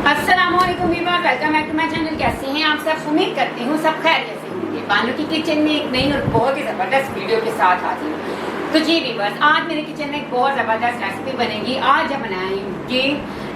अस्सलामुअलैकुम viewers, welcome back to my channel. कैसे हैं आप सब? उम्मीद करती हूँ सब खैरियत से होंगे। बानू की किचन में एक नई और बहुत ही ज़बरदस्त वीडियो के साथ हाजिर हूँ। तो जी व्यूअर्स, आज मेरे किचन में एक बहुत ज़बरदस्त रेसिपी बनेगी। आज हम बनाएंगे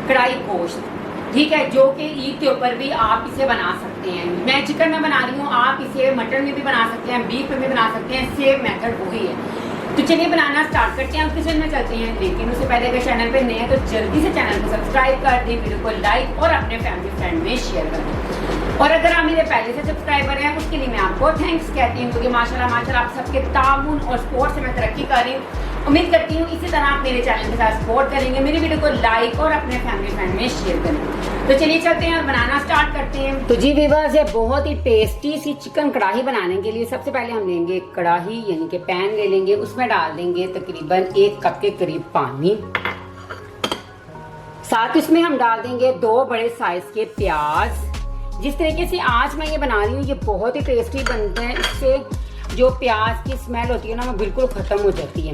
कढ़ाई गोश्त, ठीक है, जो कि ईद के ऊपर भी आप इसे बना सकते हैं। मैं चिकन में बना रही हूँ, आप इसे मटन में भी बना सकते हैं, बीफ में भी बना सकते हैं, सेम मेथड वही है। तो चलिए बनाना स्टार्ट करते हैं, अब किचन में चलते हैं। लेकिन उससे पहले अगर चैनल पे नए हैं तो जल्दी से चैनल को सब्सक्राइब कर दें, वीडियो को लाइक और अपने फैमिली फ्रेंड में शेयर कर दें। और अगर आप मेरे पहले से सब्सक्राइबर हैं उसके लिए मैं आपको थैंक्स कहती हूँ, क्योंकि माशाल्लाह आप सबके ताउन और सपोर्ट से मैं तरक्की कर रही हूँ। उम्मीद करती हूँ इसी तरह आप मेरे चैनल के साथ सपोर्ट करेंगे, मेरी वीडियो को लाइक और अपने फैमिली फ्रेंड में शेयर करें। तो चलिए चलते हैं और बनाना स्टार्ट करते हैं। तो जी व्यूअर्स, ये बहुत ही टेस्टी सी चिकन कढ़ाई बनाने के लिए सबसे पहले हम लेंगे कढ़ाई यानी कि पैन ले लेंगे, उसमें डाल देंगे तकरीबन 1 कप के करीब पानी। साथ इसमें हम डाल देंगे 2 बड़े साइज के प्याज। जिस तरीके से आज मैं ये बना रही हूँ ये बहुत ही टेस्टी बनते हैं, इससे जो प्याज की स्मेल होती है ना वो बिल्कुल खत्म हो जाती है।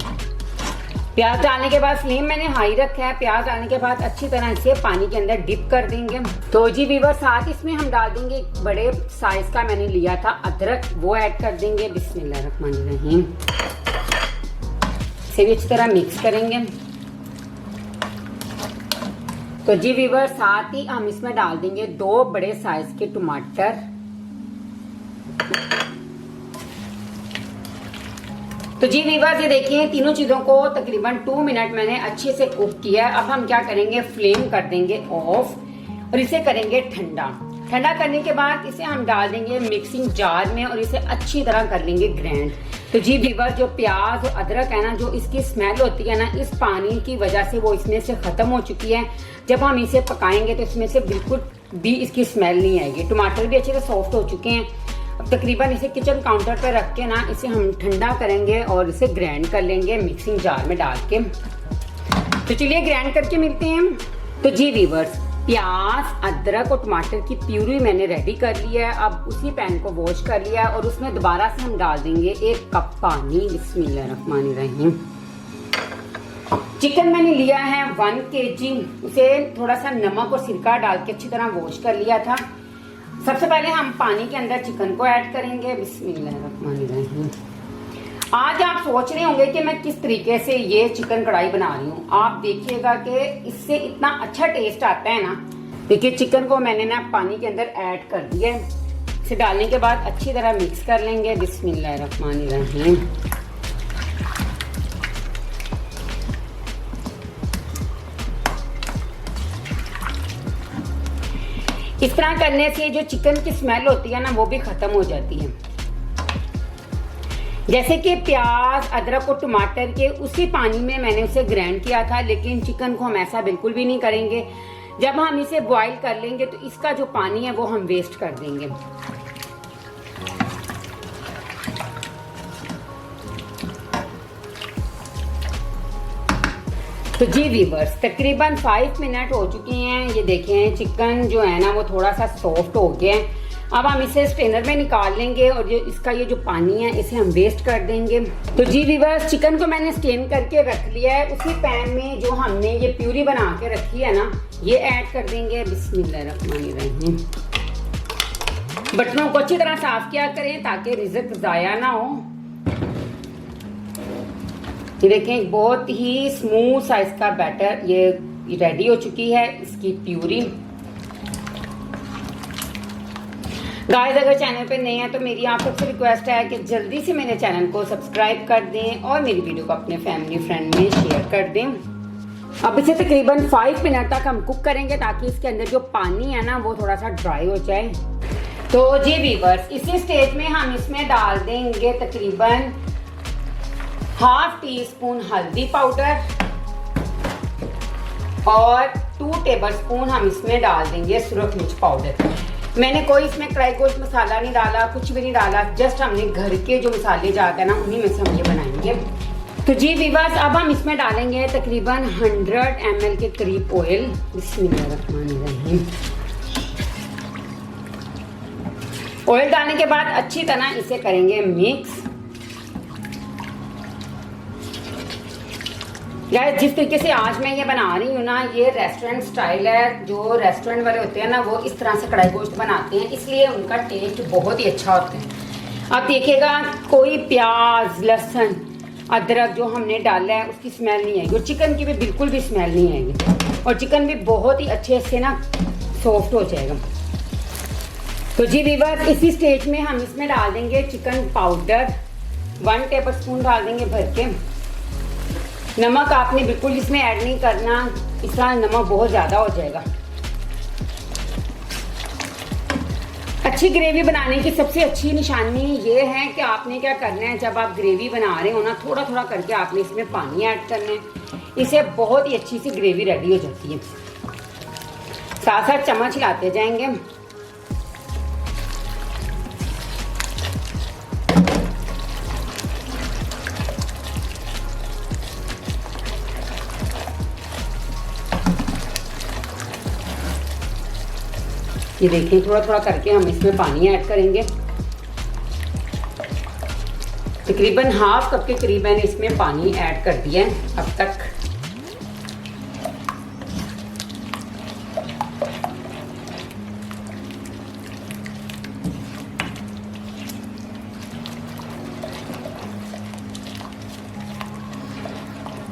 प्याज डालने के बाद फ्लेम मैंने हाई रखा है। प्याज डालने के बाद अच्छी तरह से पानी के अंदर डिप कर देंगे। तो जी व्यूअर्स, साथ इसमें हम डाल देंगे एक बड़े साइज का मैंने लिया था अदरक, वो ऐड कर देंगे। बिस्मिल्लाहिर्रहमानिर्रहीम। इसे भी अच्छी तरह मिक्स करेंगे। तो जी व्यूअर्स, साथ ही हम इसमें डाल देंगे 2 बड़े साइज के टमाटर। तो जी व्यूअर्स, ये देखिए तीनों चीजों को तकरीबन 2 मिनट मैंने अच्छे से कुक किया है। अब हम क्या करेंगे, फ्लेम कर देंगे ऑफ और इसे करेंगे ठंडा। ठंडा करने के बाद इसे हम डाल देंगे मिक्सिंग जार में और इसे अच्छी तरह कर लेंगे ग्राइंड। तो जी व्यूअर्स, जो प्याज और अदरक है ना, जो इसकी स्मेल होती है ना, इस पानी की वजह से वो इसमें से खत्म हो चुकी है। जब हम इसे पकाएंगे तो इसमें से बिल्कुल भी इसकी स्मेल नहीं आएगी। टमाटर भी अच्छे से सॉफ्ट हो चुके हैं। अब तकरीबन इसे किचन काउंटर पर रख के ना इसे हम ठंडा करेंगे और इसे ग्राइंड कर लेंगे मिक्सिंग जार में डाल के। तो चलिए ग्राइंड करके मिलते हैं। तो जी व्यूअर्स, प्याज अदरक और टमाटर की प्यूरी मैंने रेडी कर लिया है। अब उसी पैन को वॉश कर लिया और उसमें दोबारा से हम डाल देंगे 1 कप पानी। बिस्मिल्लाहिर्रहमानिर्रहीम। चिकन मैंने लिया है 1 kg, उसे थोड़ा सा नमक और सिरका डाल के अच्छी तरह वॉश कर लिया था। सबसे पहले हम पानी के अंदर चिकन को ऐड करेंगे। बिस्मिल्लाहिर्रहमानिर्रहीम। आज आप सोच रहे होंगे कि मैं किस तरीके से ये चिकन कढ़ाई बना रही हूँ। आप देखिएगा कि इससे इतना अच्छा टेस्ट आता है ना। देखिए चिकन को मैंने ना पानी के अंदर ऐड कर दिया। इसे डालने के बाद अच्छी तरह मिक्स कर लेंगे। बिस्मिल्लाहिर्रहमानिर्रहीम। इस तरह करने से जो चिकन की स्मेल होती है ना वो भी खत्म हो जाती है। जैसे कि प्याज अदरक और टमाटर के उसी पानी में मैंने उसे ग्राइंड किया था, लेकिन चिकन को हम ऐसा बिल्कुल भी नहीं करेंगे। जब हम इसे बॉईल कर लेंगे तो इसका जो पानी है वो हम वेस्ट कर देंगे। तो जी व्यूअर्स, तकरीबन 5 मिनट हो चुके हैं। ये देखें चिकन जो है ना वो थोड़ा सा सॉफ्ट हो गया है। अब हम इसे स्ट्रेनर में निकाल लेंगे और इसका ये जो पानी है इसे हम वेस्ट कर देंगे। तो जी व्यूअर्स, चिकन को मैंने स्टेन करके रख लिया है। उसी पैन में जो हमने ये प्यूरी बना के रखी है ना ये ऐड कर देंगे। बिस्मिल्लाहिर्रहमानिर्रहीम। बर्तनों को अच्छी तरह साफ किया करें ताकि रिज़्क ज़ाया ना हो। ये देखें बहुत ही स्मूथ साइज का बैटर ये रेडी हो चुकी है, इसकी प्यूरी। गाइस, अगर चैनल पे नए हैं तो मेरी आप सबसे रिक्वेस्ट है कि जल्दी से मेरे चैनल को सब्सक्राइब कर दें और मेरी वीडियो को अपने फैमिली फ्रेंड में शेयर कर दें। अब इसे तकरीबन 5 मिनट तक हम कुक करेंगे ताकि इसके अंदर जो पानी है ना वो थोड़ा सा ड्राई हो जाए। तो जी व्यूअर्स, इसी स्टेज में हम इसमें डाल देंगे तकरीबन 1/2 टीस्पून हल्दी पाउडर और 2 टेबलस्पून हम इसमें डाल देंगे सुरख मिर्च पाउडर। मैंने कोई इसमें कढ़ाई गोश्त मसाला नहीं डाला, कुछ भी नहीं डाला, जस्ट हमने घर के जो मसाले जाते हैं ना उन्हीं में से हम ये बनाएंगे। तो जी व्यूअर्स, अब हम इसमें डालेंगे तकरीबन 100 ml के करीब ऑयल। बिस्मिल्लाहिर्रहमानिर्रहीम। ऑयल डालने के बाद अच्छी तरह इसे करेंगे मिक्स। गाइस जिस तरीके से आज मैं ये बना रही हूँ ना, ये रेस्टोरेंट स्टाइल है। जो रेस्टोरेंट वाले होते हैं ना, वो इस तरह से कढ़ाई गोश्त बनाते हैं, इसलिए उनका टेस्ट बहुत ही अच्छा होता है। आप देखिएगा, कोई प्याज, लहसुन, अदरक जो हमने डाला है उसकी स्मेल नहीं आएगी, और चिकन की भी बिल्कुल भी स्मेल नहीं आएगी, और चिकन भी बहुत ही अच्छे से ना सॉफ्ट हो जाएगा। तो जी वीवर, इसी स्टेज में हम इसमें डाल देंगे चिकन पाउडर, 1 टेबल स्पून डाल देंगे भर के। नमक आपने बिल्कुल इसमें ऐड नहीं करना, इसका नमक बहुत ज़्यादा हो जाएगा। अच्छी ग्रेवी बनाने की सबसे अच्छी निशानी ये है कि आपने क्या करना है, जब आप ग्रेवी बना रहे हो ना, थोड़ा थोड़ा करके आपने इसमें पानी ऐड करना है। इससे बहुत ही अच्छी सी ग्रेवी रेडी हो जाती है। साथ साथ चम्मच हिलाते जाएंगे। ये देखिए, थोड़ा थोड़ा करके हम इसमें पानी ऐड करेंगे। तकरीबन हाफ कप के करीब मैंने इसमें पानी ऐड कर दिया है अब तक।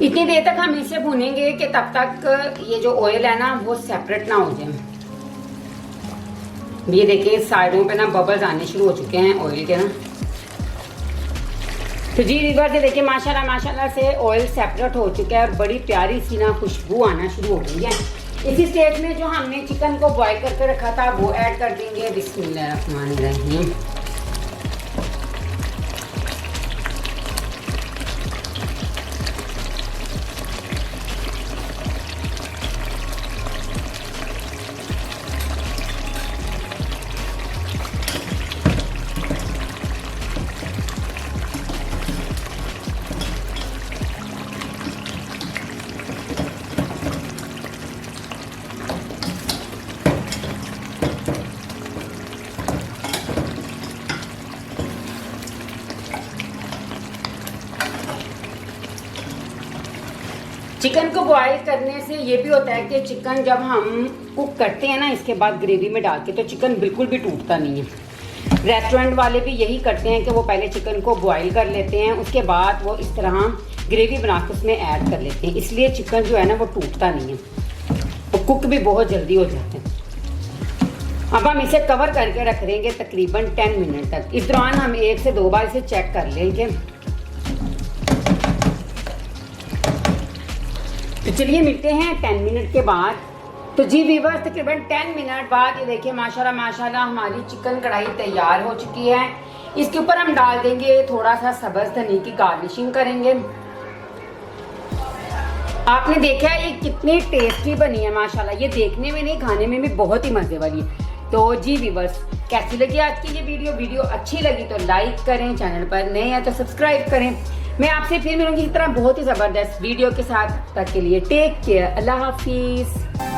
इतनी देर तक हम इसे भूनेंगे कि तब तक ये जो ऑयल है ना वो सेपरेट ना हो जाए। ये देखिए, साइडों पे ना बबल्स आने शुरू हो चुके हैं ऑयल के ना। तो जी वीवर, ये देखिए माशाल्लाह माशाल्लाह से ऑयल सेपरेट हो चुका है और बड़ी प्यारी सी ना खुशबू आना शुरू हो गई है। इसी स्टेज में जो हमने चिकन को बॉईल करके रखा था वो ऐड कर देंगे। बिस्मिल्लाहिर्रहमानिर्रहीम। चिकन को बॉईल करने से ये भी होता है कि चिकन जब हम कुक करते हैं ना इसके बाद ग्रेवी में डाल के, तो चिकन बिल्कुल भी टूटता नहीं है। रेस्टोरेंट वाले भी यही करते हैं कि वो पहले चिकन को बॉईल कर लेते हैं, उसके बाद वो इस तरह ग्रेवी बना के उसमें ऐड कर लेते हैं, इसलिए चिकन जो है ना वो टूटता नहीं है और कुक भी बहुत जल्दी हो जाते हैं। अब हम इसे कवर करके रख देंगे तकरीबन 10 मिनट तक। इस दौरान हम 1 से 2 बार इसे चेक कर लेंगे। तो चलिए मिलते हैं 10 मिनट के बाद। तो जी व्यूअर्स, तकरीबन 10 मिनट बाद ये देखिए माशाल्लाह माशाल्लाह हमारी चिकन कढ़ाई तैयार हो चुकी है। इसके ऊपर हम डाल देंगे थोड़ा सा सब्ज़ धनिया की गार्निशिंग करेंगे। आपने देखा है ये कितनी टेस्टी बनी है माशाल्लाह, ये देखने में नहीं खाने में भी बहुत ही मज़े वाली है। तो जी व्यूअर्स, कैसी लगी आज की ये वीडियो अच्छी लगी तो लाइक करें, चैनल पर नए हैं तो सब्सक्राइब करें। मैं आपसे फिर मिलूंगी इस तरह बहुत ही ज़बरदस्त वीडियो के साथ। तक के लिए टेक केयर, अल्लाह हाफिज़।